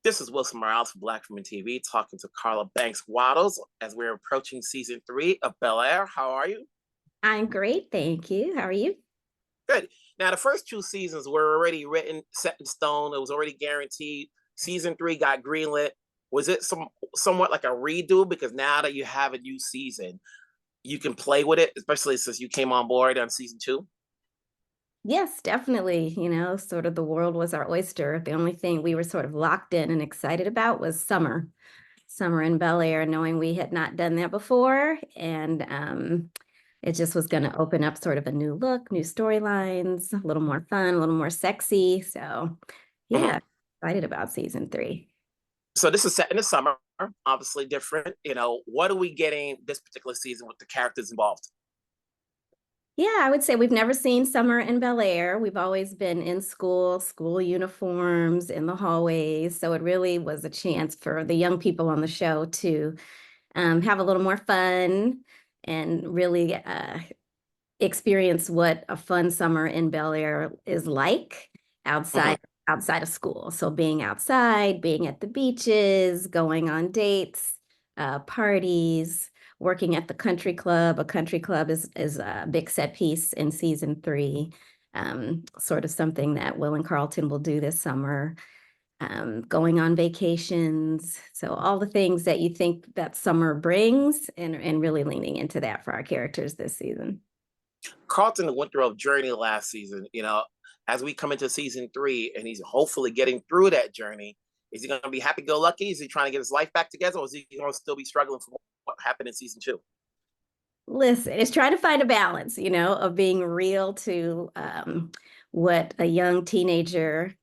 This is Wilson Morales from Black Freeman TV talking to Carla Banks Waddles as we're approaching season 3 of Bel-Air. How are you? I'm great, thank you. How are you? Good. Now, the first 2 seasons were already written, set in stone. It was already guaranteed. Season 3 got greenlit. Was it somewhat like a redo? Because now that you have a new season, you can play with it, especially since you came on board on season 2? Yes, definitely. Sort of the world was our oyster. The only thing we were sort of locked in and excited about was summer in Bel-Air, knowing we had not done that before. And it just was going to open up sort of a new look, new storylines, a little more fun, a little more sexy. So, Mhm. yeah, excited about season 3. So this is set in the summer, obviously different. What are we getting this particular season with the characters involved? Yeah, I would say we've never seen summer in Bel-Air. We've always been in school uniforms, in the hallways. So it really was a chance for the young people on the show to have a little more fun and really experience what a fun summer in Bel-Air is like Mhm. outside of school. So being outside, being at the beaches, going on dates, parties, working at the country club. A country club is a big set piece in season 3. Sort of something that Will and Carlton will do this summer. Going on vacations. So all the things that you think that summer brings, and really leaning into that for our characters this season. Carlton went through a journey last season. As we come into season 3, and he's hopefully getting through that journey. Is he going to be happy-go-lucky? Is he trying to get his life back together, or is he going to still be struggling from what happened in season 2? Listen, it's trying to find a balance, of being real to what a young teenager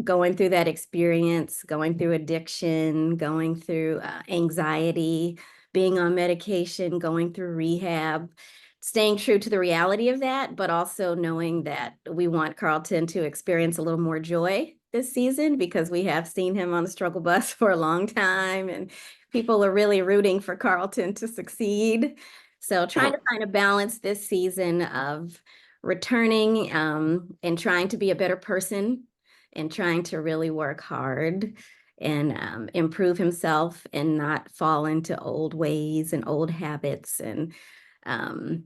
going through that experience, going through addiction, going through anxiety, being on medication, going through rehab, staying true to the reality of that, but also knowing that we want Carlton to experience a little more joy this season because we have seen him on the struggle bus for a long time and people are really rooting for Carlton to succeed. So trying Mhm. to find a balance this season of returning and trying to be a better person and trying to really work hard and improve himself and not fall into old ways and old habits and um,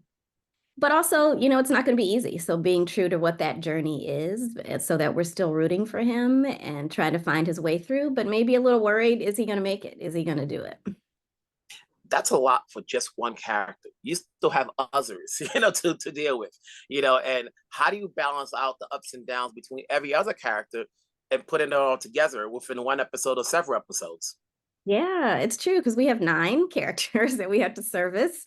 but also, it's not going to be easy. So being true to what that journey is, so that we're still rooting for him and trying to find his way through, but maybe a little worried, is he going to make it? Is he going to do it? That's a lot for just one character. You still have others, to deal with, and how do you balance out the ups and downs between every other character and putting it all together within one episode or several episodes? Yeah, it's true because we have 9 characters that we have to service.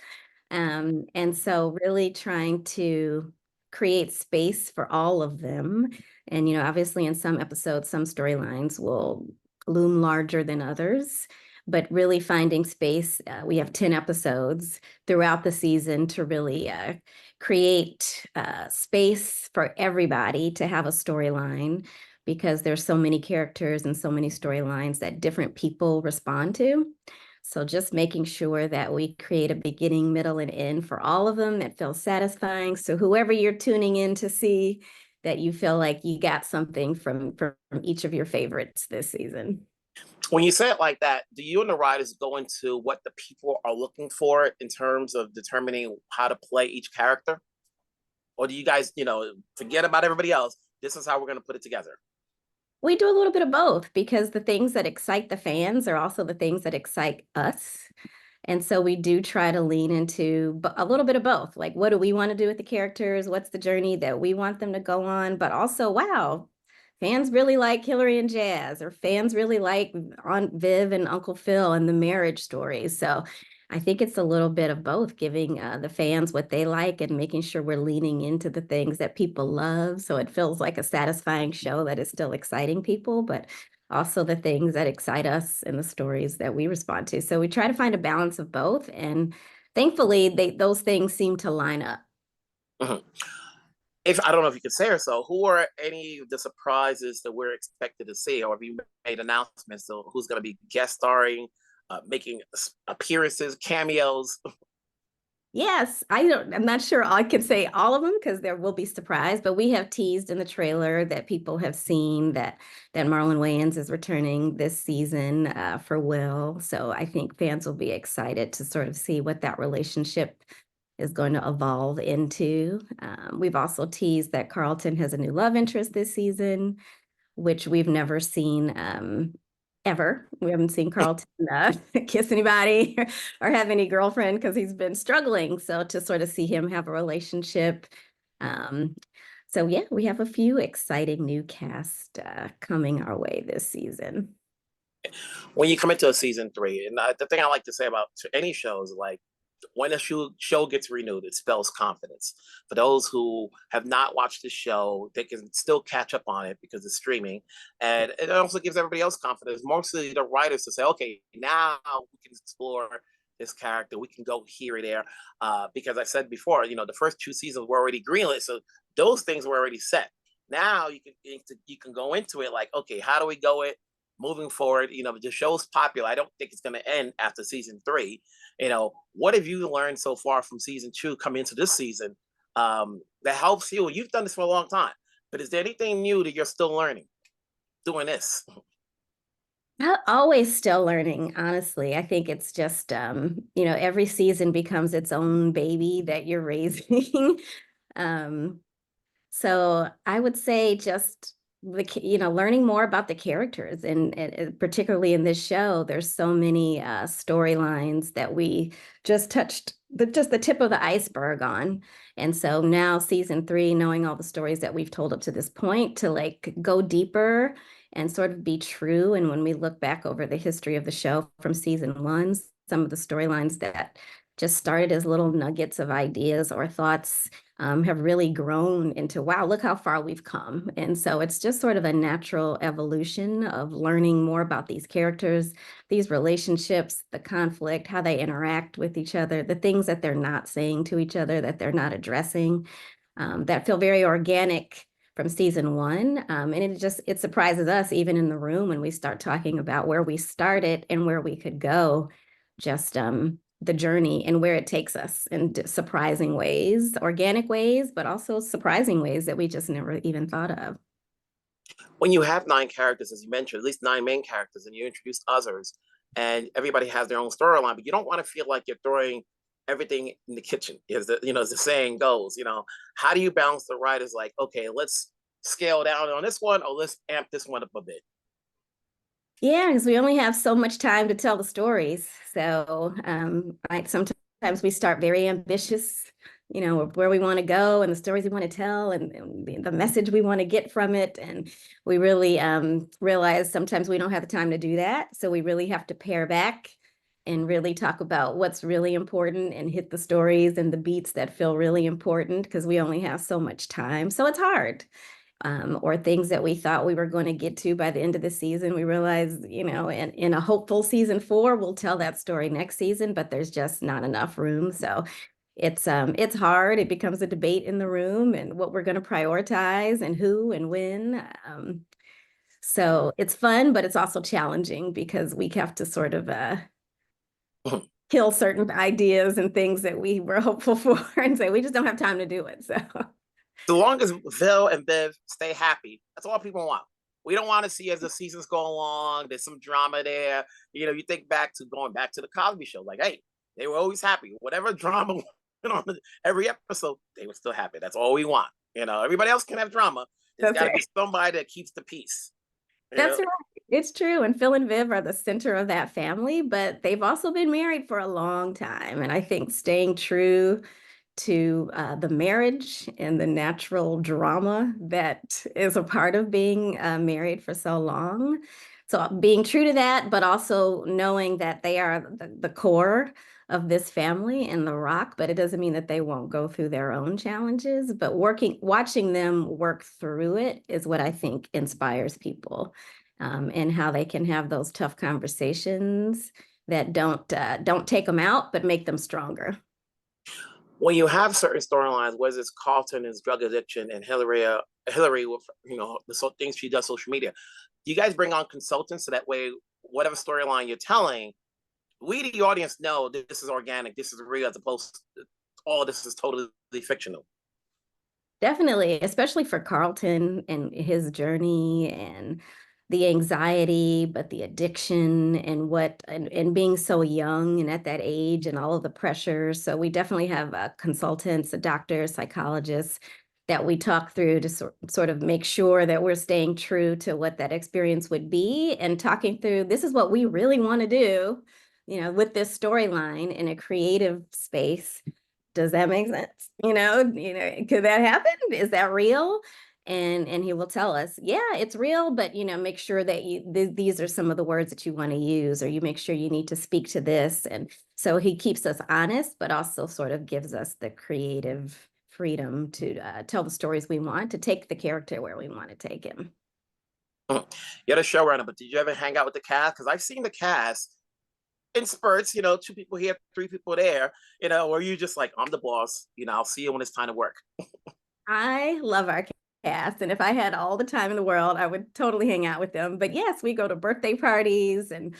And so really trying to create space for all of them. And, obviously in some episodes, some storylines will loom larger than others, but really finding space. We have 10 episodes throughout the season to really create space for everybody to have a storyline because there's so many characters and so many storylines that different people respond to. So just making sure that we create a beginning, middle, and end for all of them that feels satisfying. So whoever you're tuning in to see, that you feel like you got something from each of your favorites this season. When you say it like that, do you and the writers go into what the people are looking for in terms of determining how to play each character? Or do you guys, forget about everybody else? This is how we're going to put it together. We do a little bit of both because the things that excite the fans are also the things that excite us. And so we do try to lean into a little bit of both. Like, what do we want to do with the characters? What's the journey that we want them to go on? But also, wow, fans really like Hilary and Jazz, or fans really like Aunt Viv and Uncle Phil and the marriage stories. So I think it's a little bit of both, giving the fans what they like and making sure we're leaning into the things that people love. So it feels like a satisfying show that is still exciting people, but also the things that excite us and the stories that we respond to. So we try to find a balance of both. And thankfully, those things seem to line up. Mhm. If I don't know if you can say or so, who are any of the surprises that we're expected to see, or have you made announcements? So who's going to be guest starring, making appearances, cameos? Yes, I'm not sure I can say all of them because there will be surprise, but we have teased in the trailer that people have seen that Marlon Wayans is returning this season for Will. So I think fans will be excited to sort of see what that relationship is going to evolve into. We've also teased that Carlton has a new love interest this season, which we've never seen ever. We haven't seen Carlton kiss anybody or have any girlfriend because he's been struggling. So to sort of see him have a relationship. So yeah, we have a few exciting new cast coming our way this season. When you come into a season 3, and the thing I like to say about any show is like, when a show gets renewed, it spells confidence. For those who have not watched the show, they can still catch up on it because it's streaming. And it also gives everybody else confidence, mostly the writers, to say, okay, now we can explore this character. We can go here or there. Because I said before, the first 2 seasons were already greenlit. So those things were already set. Now you can go into it like, okay, how do we go it? Moving forward, the show's popular. I don't think it's going to end after season 3. What have you learned so far from season 2 coming into this season that helps you? You've done this for a long time, but is there anything new that you're still learning doing this? I'm always still learning, honestly. I think it's just, every season becomes its own baby that you're raising. um, So I would say just learning more about the characters and particularly in this show, there's so many storylines that we just touched just the tip of the iceberg on. And so now season 3, knowing all the stories that we've told up to this point, to like go deeper and sort of be true. And when we look back over the history of the show from season 1, some of the storylines that just started as little nuggets of ideas or thoughts have really grown into, wow, look how far we've come. And so it's just sort of a natural evolution of learning more about these characters, these relationships, the conflict, how they interact with each other, the things that they're not saying to each other, that they're not addressing, that feel very organic from season 1. And it surprises us even in the room when we start talking about where we started and where we could go. Just the journey and where it takes us in surprising ways, organic ways, but also surprising ways that we just never even thought of. When you have 9 characters, as you mentioned, at least 9 main characters, and you introduce others, and everybody has their own storyline, but you don't want to feel like you're throwing everything in the kitchen, as the saying goes. How do you balance the writers? Like, okay, let's scale down on this one, or let's amp this one up a bit. Yeah, because we only have so much time to tell the stories. So sometimes we start very ambitious, where we want to go and the stories we want to tell and the message we want to get from it. And we really realize sometimes we don't have the time to do that. So we really have to pare back and really talk about what's really important and hit the stories and the beats that feel really important because we only have so much time. So it's hard. Or things that we thought we were going to get to by the end of the season. We realize, in a hopeful season 4, we'll tell that story next season, but there's just not enough room. So it's hard. It becomes a debate in the room and what we're going to prioritize and who and when. So it's fun, but it's also challenging because we have to sort of kill certain ideas and things that we were hopeful for and say we just don't have time to do it. So. So long as Vil and Bev stay happy, that's all people want. We don't want to see as the seasons go along, there's some drama there. You think back to going back to the Cosby Show, like, hey, they were always happy. Whatever drama went on every episode, they were still happy. That's all we want. Everybody else can have drama. There's got to be somebody that keeps the peace. That's right. It's true. And Phil and Viv are the center of that family, but they've also been married for a long time. And I think staying true to the marriage and the natural drama that is a part of being married for so long. So being true to that, but also knowing that they are the core of this family and the rock, but it doesn't mean that they won't go through their own challenges. But watching them work through it is what I think inspires people, and how they can have those tough conversations that don't take them out, but make them stronger. When you have certain storylines, whether it's Carlton and his drug addiction and Hilary with the things she does social media, do you guys bring on consultants so that way whatever storyline you're telling, we the audience know this is organic, this is real, as opposed all this is totally fictional. Definitely, especially for Carlton and his journey and the anxiety, but the addiction and and being so young and at that age and all of the pressures. So we definitely have consultants, a doctor, psychologists that we talk through to sort of make sure that we're staying true to what that experience would be and talking through this is what we really want to do, with this storyline in a creative space. Does that make sense? Could that happen? Is that real? And he will tell us, yeah, it's real, but make sure that these are some of the words that you want to use, or you make sure you need to speak to this. And so he keeps us honest, but also sort of gives us the creative freedom to tell the stories we want, to take the character where we want to take him. You're the showrunner, but did you ever hang out with the cast? Because I've seen the cast in spurts, 2 people here, 3 people there, or you just like, I'm the boss, I'll see you when it's time to work. I love our cast, and if I had all the time in the world, I would totally hang out with them. But yes, we go to birthday parties and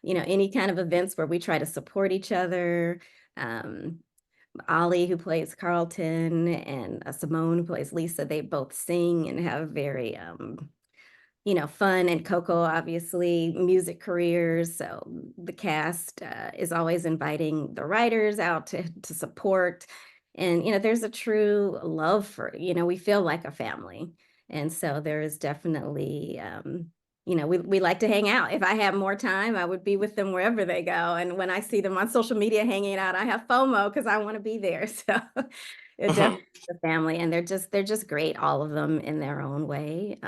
any kind of events where we try to support each other. Um, Olly, who plays Carlton, and Simone, who plays Lisa, they both sing and have very fun, and Coco, obviously, music careers. So the cast is always inviting the writers out to support. And, there's a true love for, we feel like a family. And so there is definitely, we like to hang out. If I had more time, I would be with them wherever they go. And when I see them on social media hanging out, I have FOMO because I want to be there. So it definitely the family, and they're just great, all of them in their own way.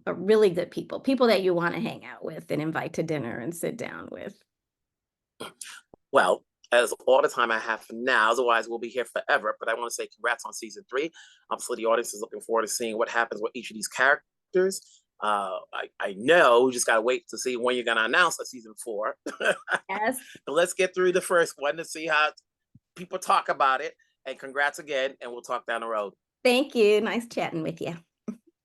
But really good people that you want to hang out with and invite to dinner and sit down with. Well, as all the time I have for now, otherwise we'll be here forever. But I want to say congrats on season 3. Obviously, the audience is looking forward to seeing what happens with each of these characters. I know we just gotta wait to see when you're gonna announce a season 4. Yes. But let's get through the first one to see how people talk about it. And congrats again, and we'll talk down the road. Thank you. Nice chatting with you.